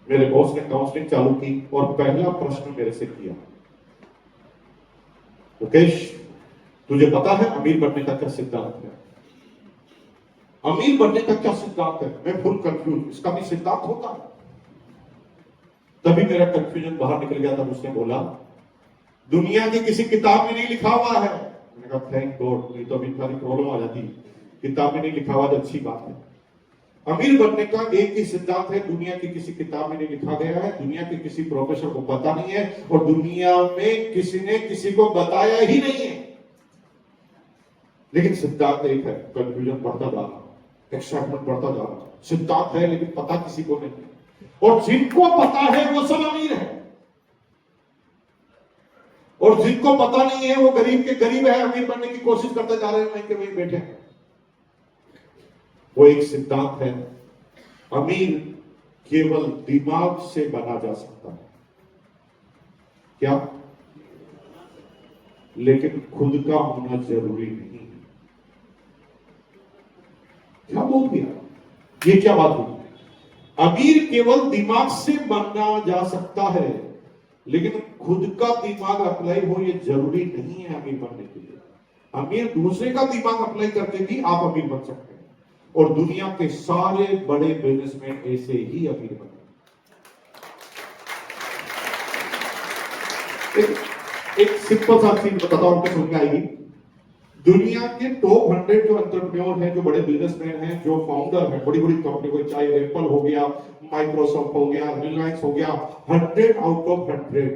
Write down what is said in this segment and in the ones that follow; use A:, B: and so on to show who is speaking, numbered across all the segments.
A: मेरे बॉस ने काउंसलिंग चालू की और पहला प्रश्न मेरे से किया, मुकेश तुझे पता है अमीर बनने का क्या सिद्धांत है? अमीर बनने का क्या सिद्धांत है? मैं फुल कंफ्यूज, इसका भी सिद्धांत होता है? तभी मेरा कंफ्यूजन बाहर निकल गया था। उसने बोला दुनिया की किसी किताब में नहीं लिखा हुआ है। मैंने कहा थैंक गॉड, नहीं तो अभी सारी प्रॉब्लम आ जाती। किताब में नहीं लिखा हुआ तो अच्छी बात है। अमीर बनने का एक ही सिद्धांत है, दुनिया की किसी किताब में नहीं लिखा गया है, दुनिया के किसी प्रोफेसर को पता नहीं है और दुनिया में किसी ने किसी को बताया ही नहीं है। लेकिन सिद्धांत एक है। कंफ्यूजन बढ़ता जा रहा, एक्साइटमेंट बढ़ता जा रहा। सिद्धांत है लेकिन पता किसी को नहीं, और जिनको पता है वो सब अमीर है, और जिनको पता नहीं है वो गरीब के गरीब है, अमीर बनने की कोशिश करते जा रहे हैं, वहीं के वहीं बैठे हैं। वो एक सिद्धांत है, अमीर केवल दिमाग से बना जा सकता है। क्या? लेकिन खुद का होना जरूरी नहीं है। क्या बोल दिया? ये क्या बात हुई? अमीर केवल दिमाग से बनना जा सकता है, लेकिन खुद का दिमाग अप्लाई हो ये जरूरी नहीं है अमीर बनने के लिए। अमीर दूसरे का दिमाग अप्लाई करके भी आप अमीर बन सकते हैं, और दुनिया के सारे बड़े बिजनेसमैन ऐसे ही अमीर बने। एक सिंपल सा चीज बताता हूं, आपको समझ में आएगी। दुनिया के टॉप 100 जो एंटरप्रेन्योर हैं, जो बड़े बिजनेसमैन हैं, जो फाउंडर हैं बड़ी बड़ी कंपनी को, चाहे एप्पल हो गया, माइक्रोसॉफ्ट हो गया, रिलायंस हो गया, 100 आउट ऑफ 100,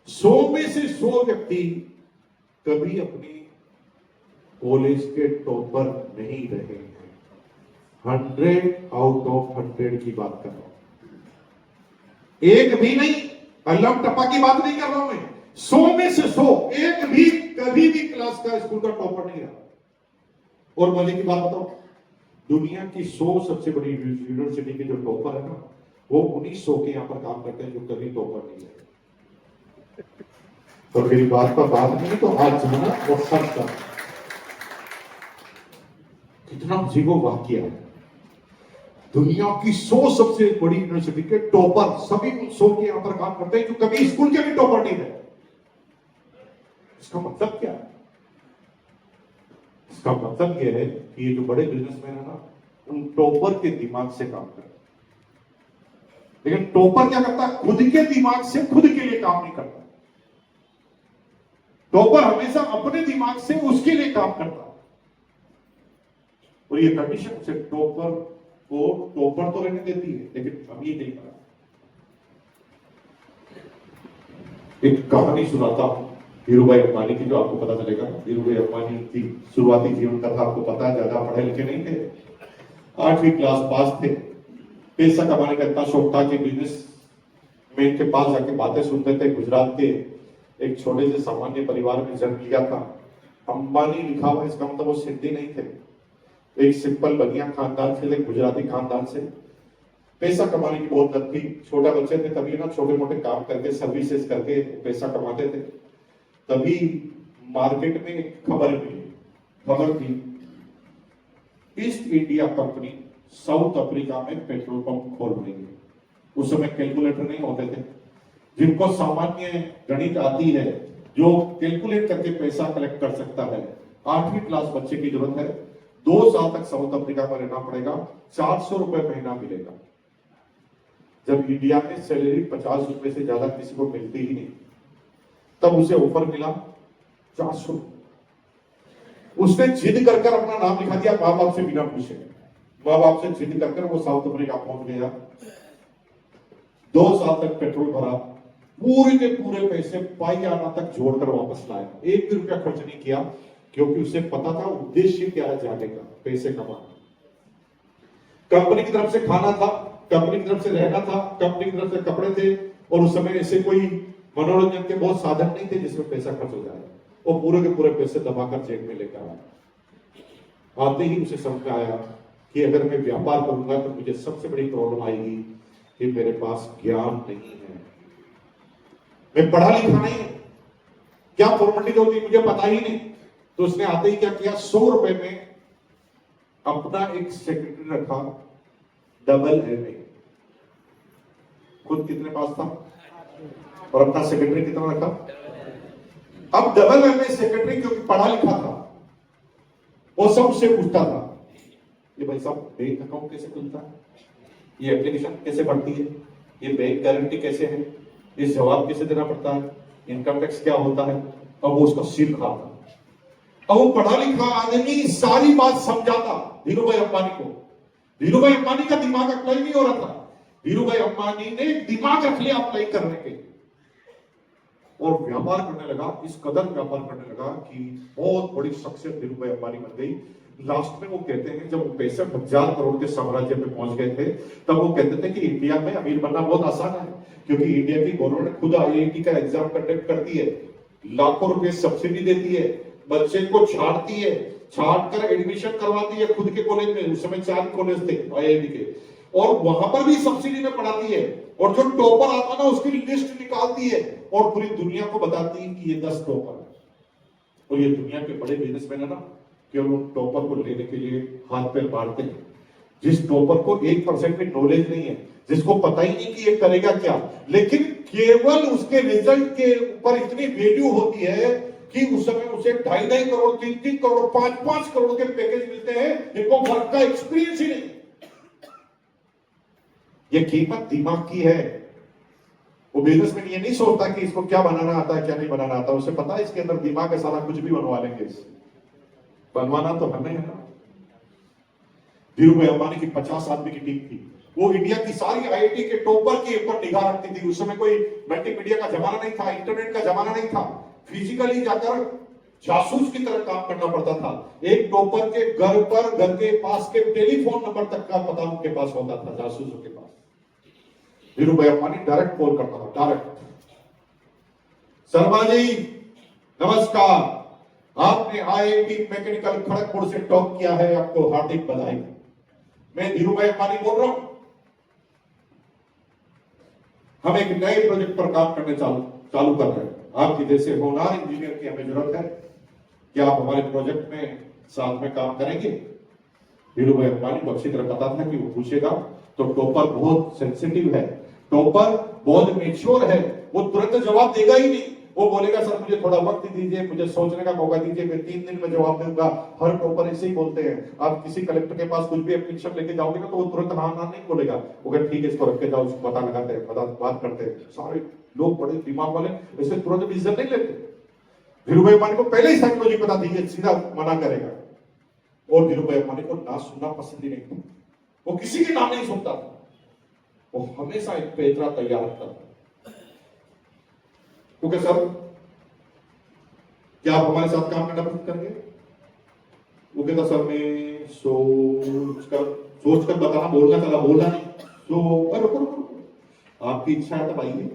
A: 100 में से 100 व्यक्ति कभी अपनी कॉलेज के टॉपर नहीं रहे हैं। 100 आउट ऑफ 100 की बात कर रहा हूं, एक भी नहीं, अल्लम टप्पा की बात नहीं कर रहा हूं मैं। 100 में से 100, एक भी कभी भी क्लास का स्कूल का टॉपर नहीं रहा। और मजे की बात बताओ, दुनिया की 100 सबसे बड़ी यूनिवर्सिटी के जो टॉपर है ना, वो उन्हीं 100 के यहां पर काम करते हैं जो कभी टॉपर नहीं रहे। तो मेरी बात पर बात नहीं तो आज जाना और सर्च करना। कितना अजीबो वाकया है। दुनिया की 100 सबसे बड़ी यूनिवर्सिटी के टॉपर सभी 100 के यहां पर काम करते हैं जो कभी स्कूल के भी टॉपर नहीं रहे। इसका मतलब क्या है? इसका मतलब यह है कि ये जो बड़े बिजनेसमैन है ना, उन टॉपर के दिमाग से काम करते हैं। लेकिन टॉपर क्या करता है? खुद के दिमाग से खुद के लिए काम नहीं करता। टॉपर हमेशा अपने दिमाग से उसके लिए काम करता है। और ये कंडीशन से टॉपर को टॉपर तो रहने देती है, लेकिन अमीर नहीं बना। एक कहानी सुनाता हूं धीरूभाई अंबानी की, जो आपको पता चलेगा। धीरूभाई अंबानी की शुरुआती जीवन कथा आपको पता है, ज्यादा पढ़े लिखे नहीं थे, 8वीं क्लास पास थे। पैसा कमाने का इतना शौक था कि बिजनेस मैन के पास जाके बातें सुनते थे। गुजरात के एक छोटे से सामान्य परिवार में जन्म लिया था। अंबानी लिखा हुआ, इसका मतलब वो सिद्धि नहीं थे, एक सिंपल बनिया खानदान से, एक गुजराती खानदान से। पैसा कमाने की बहुत लत थी। छोटा बच्चे थे तभी ना, छोटे मोटे काम करके, सर्विसेज करके पैसा कमाते थे। तभी मार्केट में एक खबर मिली, खबर थी east India company south Africa में पेट्रोल पंप खोल रही है। उस समय कैलकुलेटर नहीं होते थे। जिनको सामान्य गणित आती है, जो कैलकुलेट करके पैसा कलेक्ट कर सकता है, 8वीं क्लास बच्चे की जरूरत है। 2 साल तक साउथ अफ्रीका में रहना पड़ेगा, 400 रुपए महीना मिलेगा। जब इंडिया में सैलरी 50 रुपए से ज्यादा किसी को मिलती ही नहीं, तब उसे ऑफर मिला 400। उसने जिद कर अपना नाम लिखा दिया, माँ बाप से बिना पूछे। माँ बाप से जिद कर वो साउथ अफ्रीका पहुंच गया। 2 साल तक पेट्रोल भरा, पूरे के पूरे पैसे पाई आना तक जोड़कर वापस लाया। 1 भी रुपया खर्च नहीं किया, क्योंकि उसे पता था उद्देश्य क्या है जाने का, पैसे कमाना। कंपनी की तरफ से खाना था, कंपनी की तरफ से रहना था, कंपनी की तरफ से कपड़े थे, और उस समय ऐसे कोई मनोरंजन के बहुत साधन नहीं थे जिसमें पैसा खर्च हो जाए। वो पूरे के पूरे पैसे दबाकर जेब में लेकर आया। आते ही उसे समझ में आया कि अगर मैं व्यापार करूंगा तो मुझे सबसे बड़ी प्रॉब्लम आएगी कि मेरे पास ज्ञान नहीं है, मैं पढ़ा लिखा नहीं, क्या फॉर्मेलिटी होती मुझे पता ही नहीं। तो उसने आते ही क्या किया, 100 रुपए में अपना एक सेक्रेटरी रखा, डबल MA। खुद कितने पास था और अपना सेक्रेटरी कितना रखा। अब डबल एमए सेक्रेटरी क्योंकि पढ़ा लिखा था, वो सब उससे पूछता था, ये भाई साहब बैंक अकाउंट कैसे खुलता है, ये एप्लीकेशन कैसे बढ़ती है, ये बैंक गारंटी कैसे है, इस जवाब कैसे देना पड़ता है, इनकम टैक्स क्या होता है। अब वो उसका सिर खाता। अब वो पढ़ा लिखा आदमी सारी बात समझाता धीरू भाई अंबानी को। धीरू भाई अंबानी का दिमाग अप्लाई नहीं हो रहा था, धीरू भाई अंबानी ने दिमाग रख लिया अप्लाई करने के, और व्यापार करने लगा, इस कदर व्यापार करने लगा कि बहुत बड़ी शख्सियत धीरू भाई अंबानी बन गई। लास्ट में वो कहते हैं जब वो 65,000 करोड़ के साम्राज्य में पहुंच गए थे, तब वो कहते थे कि इंडिया में अमीर बनना बहुत आसान है, क्योंकि इंडिया की गवर्नमेंट ने खुद आईआईटी का एग्जाम कंडक्ट करती है, लाखों रुपए सब्सिडी देती है, बच्चे को छाड़ती है, छाट कर एडमिशन करवाती है खुद के कॉलेज में। उस समय 4 कॉलेज थे आईआईटी के, और वहां पर भी सब्सिडी में पढ़ाती है, और जो टॉपर आता ना उसकी लिस्ट निकालती है और पूरी दुनिया को बताती है कि ये 10 टॉपर है। और ये दुनिया के बड़े बिजनेसमैन है ना, केवल उन टॉपर को लेने के लिए हाथ पैर मारते हैं। जिस टॉपर को 1% भी नॉलेज नहीं है, जिसको पता ही नहीं कि ये करेगा क्या, लेकिन केवल उसके रिजल्ट के ऊपर इतनी वैल्यू होती है कि उस समय उसे 2.5 करोड़ 3 करोड़ 5 करोड़ के पैकेज मिलते हैं, इनको वर्क का एक्सपीरियंस ही नहीं। ये कीमत दिमाग की है। वो बिजनेसमैन ये नहीं सोचता कि इसको क्या बनाना आता है क्या नहीं बनाना आता, उसे पता है इसके अंदर दिमाग है, सारा कुछ भी बनवा लेंगे इससे। बनवाना तो हमें है ना। धीरू भाई अंबानी की 50 आदमी की टीम थी, वो इंडिया की सारी आईआईटी के टॉपर के ऊपर निगाह रखती थी। उस समय कोई मल्टीमीडिया का जमाना नहीं था, इंटरनेट का जमाना नहीं था, फिजिकली जाकर जासूस की तरह काम करना पड़ता था। एक टॉपर के घर पर, घर के पास के टेलीफोन नंबर तक का पता उनके पास होता था, जासूसों के पास। धीरू भाई अंबानी डायरेक्ट कॉल करता था, डायरेक्ट, शर्मा जी नमस्कार, आपने आईआईटी मैकेनिकल खड़गपुर से टॉप किया है, आपको हार्दिक बधाई। मैं धीरू भाई अंबानी बोल रहा हूं, हम एक नए प्रोजेक्ट पर काम करने चालू कर रहे हैं, आपकी जैसे होनहार इंजीनियर की हमें जरूरत है, क्या आप हमारे प्रोजेक्ट में साथ में काम करेंगे। धीरू भाई अंबानी को अच्छी तरह पता था कि वो पूछेगा तो टॉपर बहुत सेंसिटिव है, टॉपर बहुत मेच्योर है, वो तुरंत जवाब देगा ही नहीं। वो बोलेगा सर मुझे थोड़ा वक्त दीजिए, मुझे सोचने का मौका दीजिए, मैं 3 दिन में जवाब दूंगा। हर टॉपर ऐसे ही बोलते हैं। आप किसी कलेक्टर के पास कुछ भी एप्लीकेशन लेके जाओगे ना, तो वो तुरंत हाँ ना नहीं बोलेगा, वो कहते ठीक है इसको रख के जाओ, उसको पता लगाते हैं, बात करते हैं। सारे लोग बड़े दिमाग वाले ऐसे तुरंत डिसीजन नहीं लेते। धीरू भाई अंबानी को पहले ही साइकोलॉजी पता थी, सीधा मना करेगा। और धीरू भाई अंबानी को ना सुनना पसंद ही नहीं था, वो किसी के नाम नहीं सुनता था, वो हमेशा एक पेतरा तैयार रखता था। क्योंकि सर क्या आप हमारे साथ काम करना पसंद करेंगे। वो कहता सर मैं सोच कर बताना, बोलना चला बोलना नहीं, तो रुको, आपकी इच्छा है तब आइए,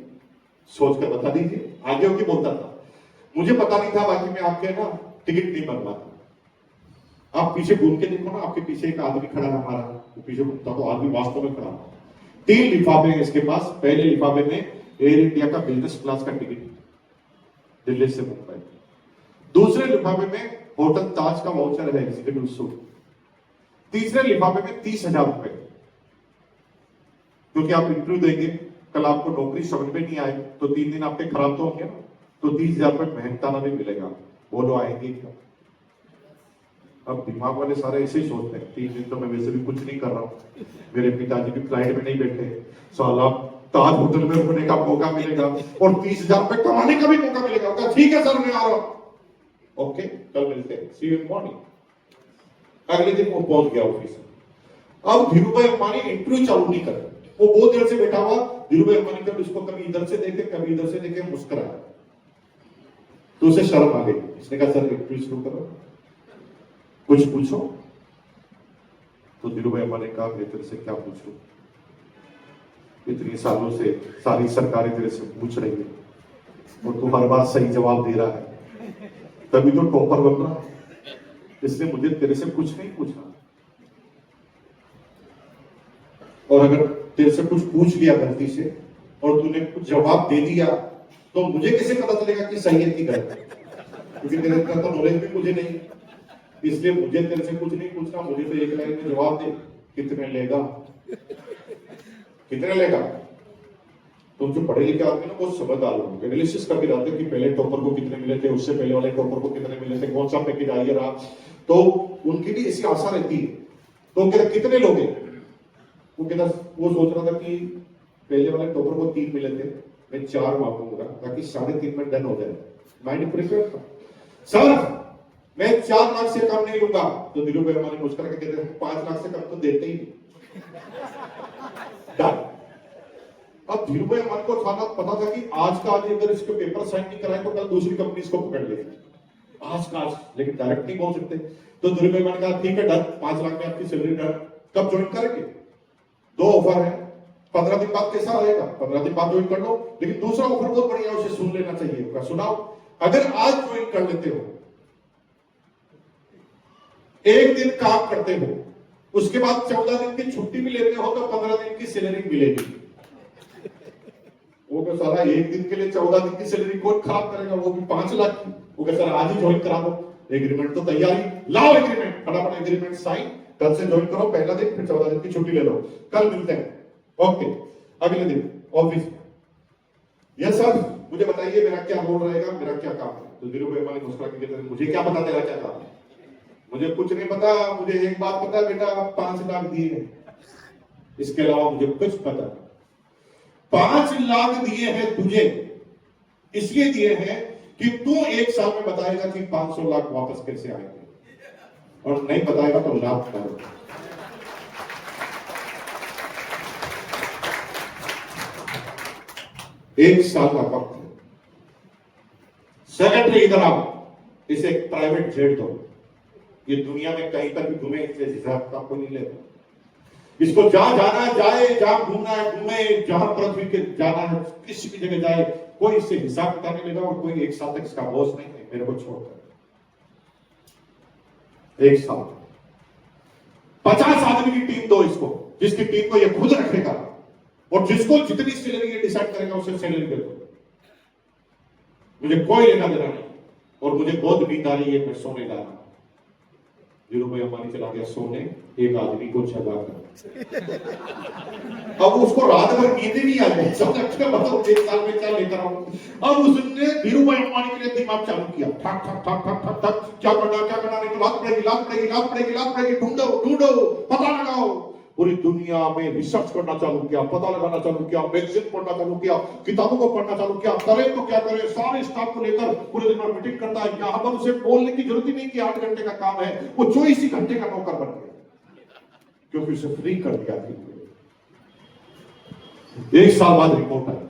A: सोच कर बता दीजिए, आगे होगी बोलता था। मुझे पता नहीं था, बाकी मैं आपके ना टिकट नहीं बनवाता। आप पीछे घूम के देखो ना, आपके पीछे एक आदमी खड़ा है हमारा, वो पीछे घूमता तो आदमी वास्तव में खड़ा। 3 लिफाफे हैं इसके पास। पहले लिफाफे में एयर इंडिया का बिजनेस क्लास का टिकट दिल्ली से मुंबई, दूसरे लिफाफे में होटल ताज का वाउचर है एग्जीक्यूटिव सूट, तीसरे लिफाफे में 30,000 रुपए, क्योंकि आप इंटरव्यू देंगे, कल आपको नौकरी समझ में नहीं आए तो 3 दिन आपके खराब तो होंगे ना, तो 30,000 रुपए मेहनताना भी मिलेगा। बोलो आएंगे क्या। अब दिमाग वाले सारे ऐसे ही सोचते हैं, 3 दिन तो मैं वैसे भी कुछ नहीं कर रहा हूं, मेरे पिताजी भी फ्लाइट में नहीं बैठे, साला ताज होटल में रुकने का मौका मिलेगा और 30,000 रुपए कमाने का भी मौका मिलेगा। ठीक है सर मैं आ रहा हूं, ओके कल मिलते हैं, सी यू इन मॉर्निंग। अगले दिन वो पहुंच गया ऑफिस। अब धीरू भाई अंबानी इंटरव्यू चालू नहीं कर, वो बहुत देर से बैठा हुआ। धीरू भाई अंबानी कभी इसको कभी इधर से देखे कभी इधर से देखे, मुस्कुराया, तो उसे शर्म आ गई। इसने कहा सर इंटरव्यू शुरू करो, कुछ पूछो। तो धीरू भाई अंबानी कहा मैं तेरे से क्या पूछूं, इतनी सालों से सारी सरकारें तेरे से पूछ रही है और तू हर बार सही जवाब दे रहा है, तभी तो टॉपर बन रहा है, इसलिए मुझे तेरे से कुछ नहीं पूछना। और अगर तेरे से कुछ पूछ लिया गलती से और तूने कुछ जवाब दे दिया तो मुझे कैसे पता चलेगा कि सही है कि गलत है, क्योंकि तेरे का तो नॉलेज भी मुझे नहीं, इसलिए मुझे तेरे से कुछ नहीं पूछना, मुझे तो एक लाइन में जवाब दे, कितने लेगा, कितने लेगा। तो जो पढ़े लिखे आदमी ना बहुत समझदार लोग एनालिसिस करके जाते हैं कि पहले टॉपर को कितने मिले थे, उससे पहले वाले टॉपर को कितने मिले थे, कौन सा पैकेज आइए रहा, तो उनकी भी ऐसी आशा रहती है। तो कहते कितने लोग हैं, वो कहता वो सोच रहा था कि पहले वाले टॉपर को 3 मिले थे, मैं 4 मांगूंगा ताकि 3.5 में डन हो जाए। माइंड प्रिपेयर था। सर मैं 4 लाख से कम नहीं लूंगा। तो धीरू भाई अंबानी मुस्कुरा के कहते 5 लाख से कम तो देते ही नहीं। अब धीरू भाई अंबानी को पता था कि आज का आज अगर इसके पेपर साइन नहीं कराए तो कल दूसरी कंपनी इसको पकड़ लेगी। आज का आज, लेकिन डायरेक्ट नहीं बोल सकते। तो धीरू भाई अंबानी कहा ठीक है डन, 5 लाख में आपकी सैलरी डन। कब ज्वाइन करेंगे? 2 ऑफर है, 15 दिन बाद कैसा आएगा? 15 दिन बाद ज्वाइन कर लो, लेकिन दूसरा ऑफर बहुत बढ़िया, उसे सुन लेना चाहिए। सुनाओ, अगर आज ज्वाइन कर लेते हो, 1 दिन काम करते हो, उसके बाद 14 दिन की छुट्टी भी लेते हो तो 15 दिन की सैलरी मिलेगी। वो सारा 1 दिन के लिए 14 दिन की सैलरी कौन खराब करेगा, वो भी 5 लाख की। वो सर आज ही ज्वाइन करा दो, एग्रीमेंट तो तैयारी, लाओ एग्रीमेंट, फटाफट एग्रीमेंट साइन, कल से ज्वाइन करो, पहला दिन, फिर 14 दिन की छुट्टी ले लो, कल मिलते हैं। ओके, अगले दिन ऑफिस, यस सर मुझे बताइए मेरा क्या रोल रहेगा, मेरा क्या काम है। तो धीरू भाई अंबानी मुस्कुरा के कहते हैं मुझे क्या पता तेरा क्या काम है, मुझे कुछ नहीं पता, मुझे एक बात पता है बेटा, 5 लाख दिए हैं, इसके अलावा मुझे कुछ पता। 5 लाख दिए हैं तुझे, इसलिए दिए हैं कि तू 1 साल में बताएगा कि 500 लाख वापस कैसे आएंगे, और नहीं बताएगा तो लाभ करो। एक साल का वक्त है। सेक्रेटरी इधर आओ, इसे एक प्राइवेट जेट दो, ये दुनिया में कहीं पर भी घूमे, इससे हिसाब आपको नहीं लेता। इसको जहां जाना है जाए, जहां घूमना है घूमे, जहां पृथ्वी के जाना है किसी भी जगह जाए, कोई इससे हिसाब किताब नहीं लेगा, और कोई 1 साल तक इसका बॉस नहीं है मेरे को छोड़कर। 1 साल 50 आदमी की टीम दो इसको, जिसकी टीम को ये खुद रखेगा, और जिसको जितनी सैलरी ये डिसाइड करेगा उसे सैलरी दे दो, मुझे कोई लेना देना नहीं, और मुझे बहुत नींद आ रही है, मैं सोने जा रहा हूं। धीरू भाई अंबानी चला गया सोने, एक आदमी को जगा कर। अब उसको रात भर नींद ही नहीं आ रही, सब अच्छा बताओ 1 साल में क्या लेकर आऊं। अब उसने धीरू भाई अंबानी के लिए दिमाग चालू किया, ठक ठक ठक ठक ठक ठक, क्या करना नहीं तो लात पड़ेगी, लात पड़ेगी, लात पड़ेगी, लात पड़ेगी, ढूंढो ढूंढो, पता लगाओ। पूरी दुनिया में रिसर्च करना चालू किया, पता लगाना चालू किया, मैगजीन पढ़ना चालू किया, किताबों को पढ़ना चालू किया, करे तो क्या करे, सारे स्टाफ को लेकर पूरे दिन भर मीटिंग करता है। यहाँ पर उसे बोलने की जरूरत ही नहीं कि 8 घंटे का काम है, वो 24 ही घंटे का नौकर बन गया, क्योंकि उसे फ्री कर दिया। 1 साल बाद रिपोर्ट आई,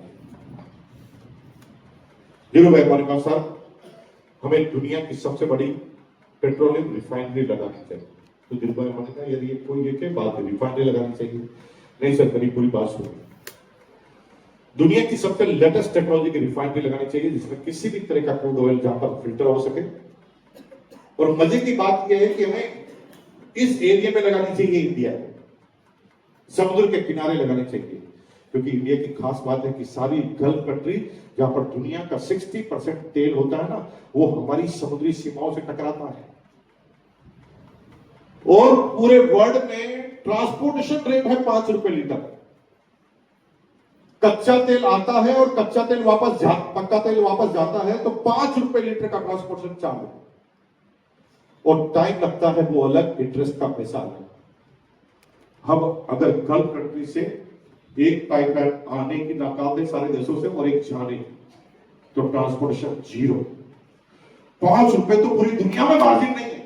A: धीरू भाई अंबानी कहा सर हमें दुनिया की सबसे बड़ी पेट्रोलियम रिफाइनरी लगानी चाहिए। तो धीरू भाई अंबानी कहा यदि कोई ये क्या बात है, रिफाइनरी लगानी चाहिए? नहीं सर, मेरी पूरी बात सुनिए, दुनिया की सबसे लेटेस्ट टेक्नोलॉजी की रिफाइनरी लगानी चाहिए, जिसमें किसी भी तरह का क्रूड ऑयल जहां पर फिल्टर हो सके, और मजे की बात यह है कि हमें इस एरिया में लगानी चाहिए, इंडिया समुद्र के किनारे लगानी चाहिए, क्योंकि इंडिया की खास बात है कि सारी गल्फ कंट्री जहां पर दुनिया का 60% तेल होता है ना, वो हमारी समुद्री सीमाओं से टकराता है, और पूरे वर्ल्ड में ट्रांसपोर्टेशन रेट है 5 रुपए लीटर। कच्चा तेल आता है और कच्चा तेल पक्का तेल वापस जाता है, तो 5 रुपए लीटर का ट्रांसपोर्टेशन चार्ज है, और टाइम लगता है वो अलग, इंटरेस्ट का पैसा अलग। हम अगर गल्फ कंट्री से एक पाइपलाइन आने की निकाल दे सारे देशों से और एक जाने की, तो ट्रांसपोर्टेशन 0। 5 रुपए तो पूरी दुनिया में मार्जिन नहीं है,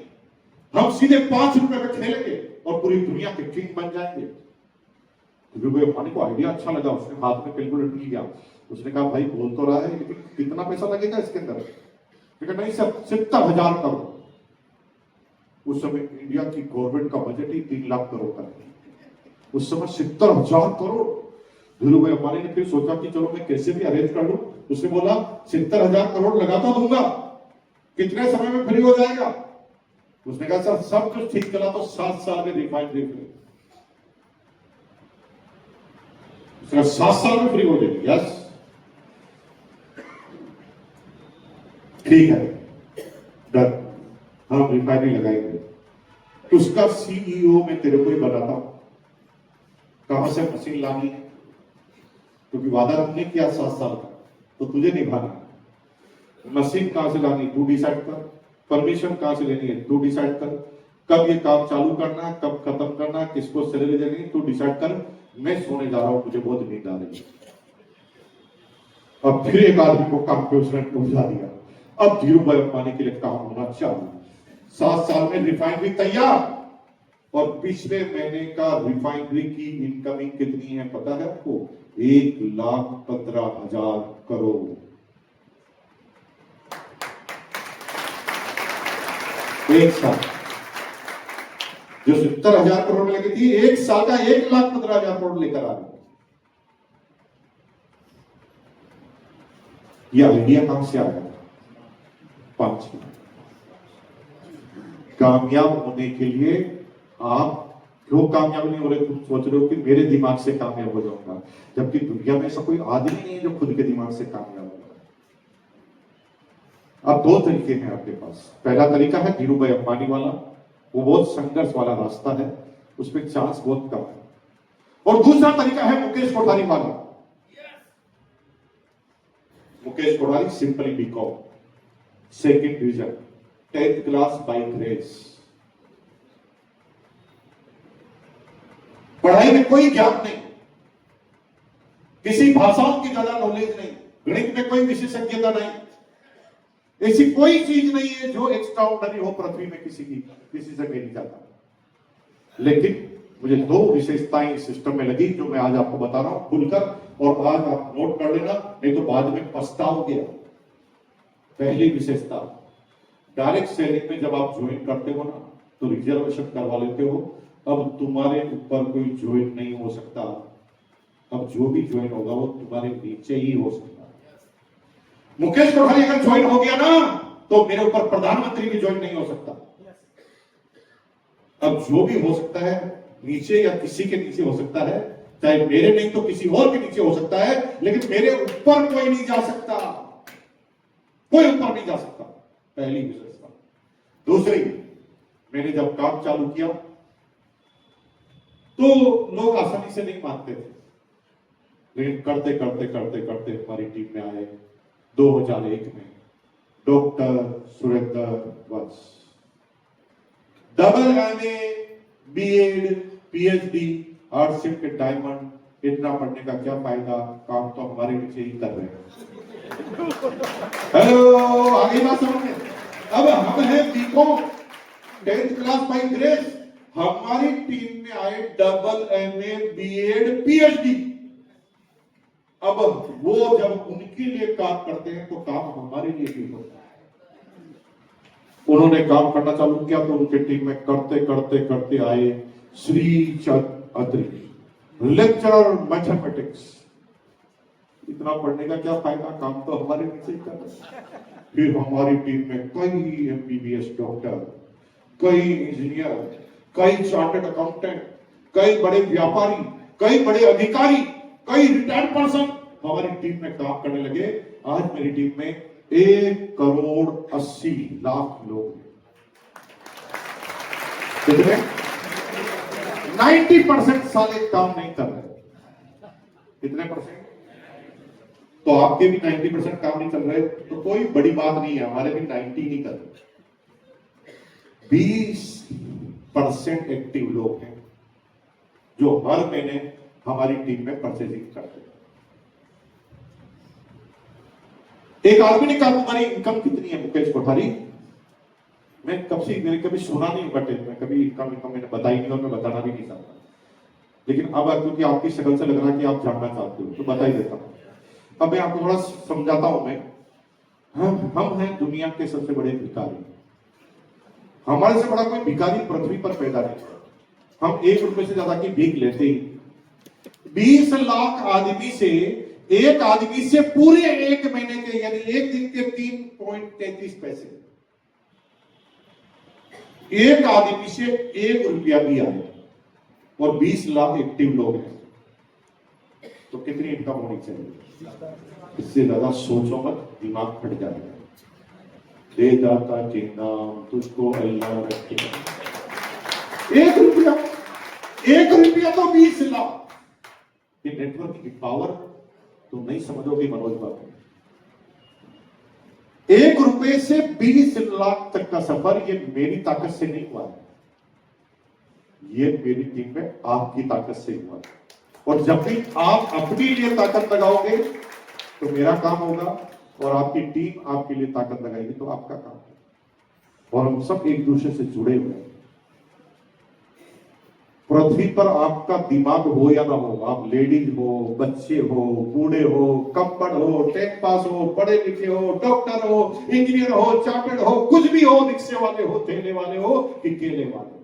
A: हम सीधे 5 रुपए पे खेलेंगे और पूरी दुनिया के किंग बन जाएंगे। धीरू भाई अंबानी को आइडिया अच्छा लगा, उसने हाथ में कैलकुलेटर लिया, उसने कहा भाई बोल तो रहा है लेकिन कितना पैसा लगेगा इसके अंदर? नहीं सर 70,000 करोड़। उस समय इंडिया की गवर्नमेंट का बजट ही 3 लाख करोड़ का है, उस समय 70,000 करोड़। धीरू भाई अंबानी ने फिर सोचा कि चलो मैं कैसे भी अरेंज कर लूं। उसने बोला 70,000 करोड़ लगा तो दूंगा, कितने समय में फ्री हो जाएगा? उसने कहा सर सब कुछ ठीक चला तो 7 साल में रिफाइनरी फ्री। 7 साल में फ्री हो जाएगी। यस ठीक है डन, हम रिफाइनरी लगाएंगे। उसका सीईओ मैं तेरे को ही बताता हूं, कहां से मशीन लानी है, क्योंकि वादा हमने किया 7 साल का, तो तुझे निभाना। मशीन कहां से लानी तू डिसाइड कर, परमिशन कहां से लेनी है तू डिसाइड कर, कब ये काम चालू करना है, कब खत्म करना है, किसको सैलरी देनी है तू डिसाइड कर। मैं सोने जा रहा हूं, मुझे बहुत नींद आ रही है। अब फिर एक आदमी को काम पे उसने पहुंचा दिया। अब धीरू भाई अंबानी के लिए काम होना चालू। 7 साल में रिफाइनरी तैयार, और पिछले महीने का रिफाइनरी की इनकमिंग कितनी है पता है आपको? 1,15,000 करोड़। एक साल जो 70,000 करोड़ में लगी थी, एक साल का 1,15,000 करोड़ लेकर आ रही। यह आइडिया कहां से आया? 5 कामयाब होने के लिए आप क्यों कामयाब नहीं हो रहे? तुम सोच रहे हो कि मेरे दिमाग से कामयाब हो जाऊंगा, जबकि दुनिया में ऐसा कोई आदमी नहीं है जो खुद के दिमाग से कामयाब होगा। अब 2 तरीके हैं आपके पास। पहला तरीका है धीरू भाई अंबानी वाला, वो बहुत संघर्ष वाला रास्ता है, उसमें चांस बहुत कम है। और दूसरा तरीका है मुकेश कोठारी वाला। Mukesh Kothari simply BCom, second division, 10th class by grace. पढ़ाई में कोई ज्ञान नहीं, किसी भाषाओं की ज्यादा नॉलेज नहीं, गणित में कोई विशेषज्ञता नहीं, ऐसी कोई चीज नहीं है जो एक्स्ट्रा ऑर्डिनरी हो पृथ्वी में किसी से नहीं जाता। लेकिन मुझे 2 विशेषताएं इस सिस्टम में लगी जो मैं आज आपको बता रहा हूं खुलकर, और आज आप नोट कर लेना, नहीं तो बाद में पछताओगे। पहली विशेषता, डायरेक्ट सैलरी में जब आप ज्वाइन करते हो ना, तो रिजर्वेशन करवा लेते हो। अब तुम्हारे ऊपर कोई ज्वाइन नहीं हो सकता। अब जो भी ज्वाइन होगा वो तुम्हारे नीचे ही हो सकता है। मुकेश कोठारी अगर ज्वाइन हो गया ना, तो मेरे ऊपर प्रधानमंत्री भी ज्वाइन नहीं हो सकता। अब जो भी हो सकता है नीचे या किसी के नीचे हो सकता है, चाहे मेरे नहीं तो किसी और के नीचे हो सकता है, लेकिन मेरे ऊपर कोई नहीं जा सकता, कोई ऊपर नहीं जा सकता। पहली विशेषता। दूसरी, मैंने जब काम चालू किया तो लोग आसानी से नहीं मानते थे, लेकिन करते करते करते करते हमारी टीम में आए 2001 में डॉक्टर सुरेंद्र वंश। Double MA, BEd, PhD, hardship के डायमंड। इतना पढ़ने का क्या फायदा, काम तो हमारे नीचे ही कर रहे हैं। हेलो, आगे बात समझ में? अब हम हैं BCom, 10th class by grace. हमारी टीम में आए डबल MA, BEd, PhD। अब वो जब उनके लिए काम करते हैं तो काम हमारे लिए भी होता है। उन्होंने काम करना चालू किया तो उनके टीम में करते करते करते आए श्री चंद अत्री, लेक्चरर मैथमेटिक्स। इतना पढ़ने का क्या फायदा, काम तो हमारे नीचे ही कर रहे हैं। फिर हमारी टीम में कई MBBS डॉक्टर, कई इंजीनियर, कई चार्टर्ड अकाउंटेंट, कई बड़े व्यापारी, कई बड़े अधिकारी, कई रिटायर्ड पर्सन हमारी टीम में काम करने लगे। आज मेरी टीम में 1,80,00,000 लोग हैं। कितने? 90% साले काम नहीं कर रहे। कितने परसेंट? तो आपके भी 90% काम नहीं चल रहे, तो कोई बड़ी बात नहीं है, हमारे भी 90 नहीं कर रहे। 20% एक्टिव लोग हैं जो हर महीने हमारी टीम में परचेजिंग करते हैं। एक आदमी ने कहा तुम्हारी इनकम कितनी है मुकेश कोठारी? मैं मैंने कभी सुना नहीं, बट मैं कभी इनकम मैंने बताई नहीं और मैं बताना भी नहीं चाहता। लेकिन अब क्योंकि आपकी शक्ल से लग रहा है कि आप जानना चाहते हो तो बता ही देता हूं। अब मैं आपको थोड़ा समझाता हूं। मैं हम हैं दुनिया के सबसे बड़े भिखारी। हमारे से बड़ा कोई भिखारी पृथ्वी पर पैदा नहीं हुआ। हम 1 रुपए से ज्यादा की भीख लेते ही 20 लाख आदमी से एक आदमी से पूरे 1 महीने के यानी 1 दिन के 3.33 पैसे, एक आदमी से 1 रुपया भी आए और 20 लाख एक्टिव लोग हैं, तो कितनी इनकम होनी चाहिए? इससे ज्यादा सोचो मत, दिमाग फट जाएगा। दे दाता के नाम तुझको अल्लाह रखेगा। 1 रुपया, 1 रुपया तो 20 लाख। ये नेटवर्क की पावर तुम नहीं समझोगे मनोज बाबू। 1 रुपए से 20 लाख तक का सफर ये मेरी ताकत से नहीं हुआ है, ये मेरी टीम में आपकी ताकत से हुआ है। और जब भी आप अपने लिए ताकत लगाओगे तो मेरा काम होगा, और आपकी टीम आपके लिए ताकत लगाएगी तो आपका काम होगा। और हम सब एक दूसरे से जुड़े हुए हैं। पृथ्वी पर आपका दिमाग हो या ना हो, आप लेडीज हो, बच्चे हो, बूढ़े हो, कम पढ़ हो, 10 पास हो, पढ़े लिखे हो, डॉक्टर हो, इंजीनियर हो, चार्टर्ड हो, कुछ भी हो, रिक्शे वाले हो, ठेले वाले हो कि केले वाले हो,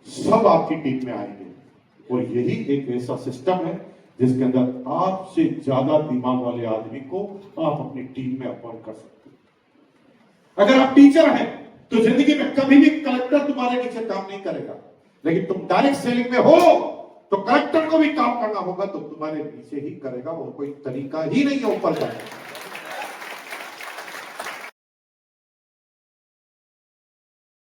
A: सब आपकी टीम में आएंगे। और यही एक ऐसा सिस्टम है जिसके अंदर आपसे ज्यादा दिमाग वाले आदमी को आप अपनी टीम में अपॉइंट कर सकते हैं। अगर आप टीचर हैं तो जिंदगी में कभी भी कलेक्टर तुम्हारे नीचे काम नहीं करेगा, लेकिन तुम डायरेक्ट सेलिंग में हो तो कलेक्टर को भी काम करना होगा तो तुम्हारे नीचे ही करेगा, और कोई तरीका ही नहीं है ऊपर जाने का।